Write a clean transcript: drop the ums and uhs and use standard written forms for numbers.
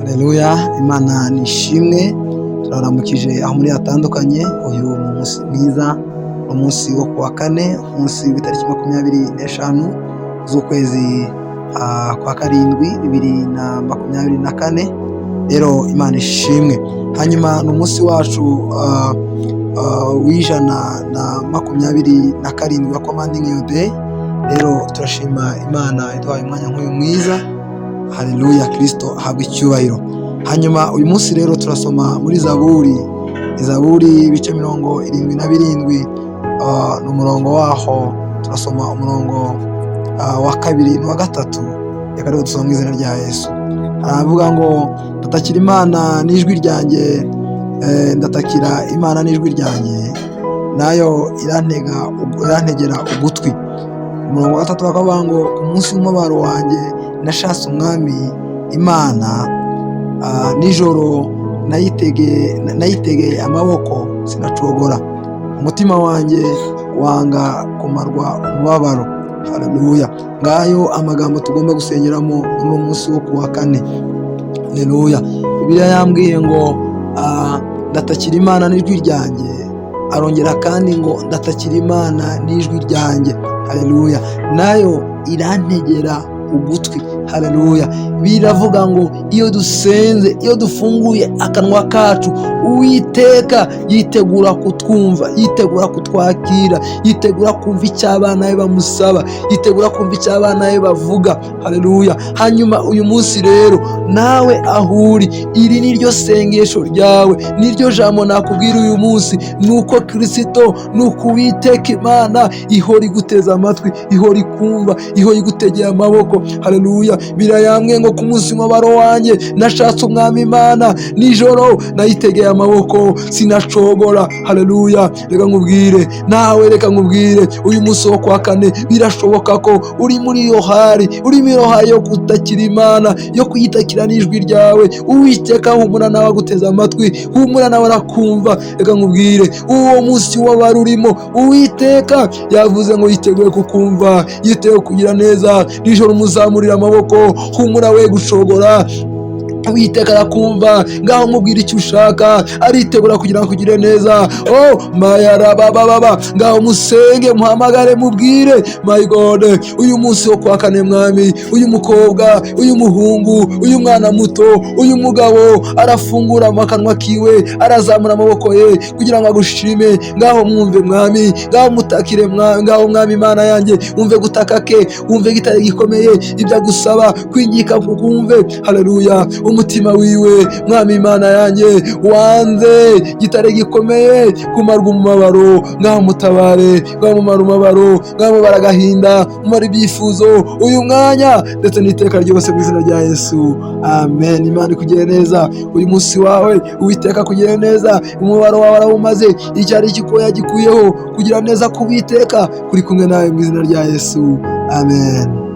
Haleluya, Imana nishimwe. Turaramukije aho muri hatandukanye. Uyu ni umunsi mwiza, umunsi wo kuwa kane, umunsi w'itariki 25 z'ukwezi kwa karindwi 2024. Rero Imana ishimwe. Hanyuma ni umunsi wacu w'127 wa Commanding Your Day. Rero turashima Imana iduhaye umwanya nk'uyu mwiza. Haleluya, Kristo ahabwa icyubahiro. Hanyuma uyu munsi rero turasoma muri Zaburi ibice 77, n'umurongo waho turasoma umurongo wa 2 n'uwa 3. Reka rero dusoma mu izina rya Yesu. Aravuga ngo ndatakira Imana n'ijwi ryanjye, ndatakira Imana n'ijwi ryanjye, nayo irantegera ugutwi. Umurongo wa 3 akavuga ngo ku munsi w'umubabaro wanjye nashatse umwami Imana, nijoro nayitegeye amaboko sinacogora, umutima wanjye wanga kumarwa umubabaro. Haleluya. Ngayo amagambo tugomba gusengeramo muri uwo munsi wo kuwa kane. Haleluya. Bibiliya yambwiye ngo ndatakira Imana n'ijwi ryanjye, arongera kandi ngo ndatakira Imana n'ijwi ryanjye. Haleluya. Nayo irantegera ugutwi. Haleluya. Biravuga ngo iyo dusenze, iyo dufunguye akanwa kacu, Uwiteka yitegura kutwumva, yitegura kutwakira, yitegura kumva icyo abana be bamusaba, yitegura kumva icyo abana be bavuga. Haleluya. Hanyuma uyu munsi rero nawe ahuri, iri niryo sengesho ryawe, niryo jambo nakubwira uyu munsi, nuko Kristo, nuko Uwiteka Imana ihora iguteza amatwi, ihora ikumva, ihora igutegeye amaboko. Haleluya. Birayambwiye ngo ku munsi w'umubabaro wanjye nashatse umwami Imana, nijoro nayitegeye amaboko sinacogora. Haleluya. Reka nkubwire nawe, reka nkubwire uyu munsi wo kwa kane birashoboka ko uri muri iyo hari yo gutakira Imana, yo kuyitakira n'ijwi ryawe. Uwiteka humura nawe aguteza amatwi, humura nawe arakumva. Reka nkubwire uwo munsi w'abari urimo, Uwiteka yavuze ngo yiteguye kukumva, yiteguye kugira neza. Nijoro muzamurira amaboko, humura we gucogora. Uwiteka arakumva, ngaho mubwira icyo ushaka, aritegura kugira ngo kugire neza. Mayarabababa, ngaho musenge, muhamagare, mubwire my God, uyu munsi wo kwa kane mwami, uyu mukobwa, uyu muhungu, uyu mwana muto, uyu mugabo arafungura akanwa kiwe, arazamura amaboko ye kugira ngo agushime. Ngaho mwumve mwami, ngaho mutakire mwami, ngaho mwami Imana yanjye, wumve gutaka ke, wumve gitare gikomeye ibyo agusaba, kwingika kukumve. Haleluya. Umutima wiwe mwami Imana yanjye wanze gitare gikomeye kumarwa umubabaro, ngaho mutabare, ngaho mumara umubabaro, ngaho mubara agahinda, mumara ibyifuzo uyu mwanya ndetse n'iteka ryose mu izina rya Yesu. Amen. Imana ikugire neza uyu munsi wawe, Uwiteka kugire neza, umubabaro wawe arawumaze, icyari kiko yagikuyeho, kugira neza k'Uwiteka kuri kumwe nawe mu izina rya Yesu. Amen.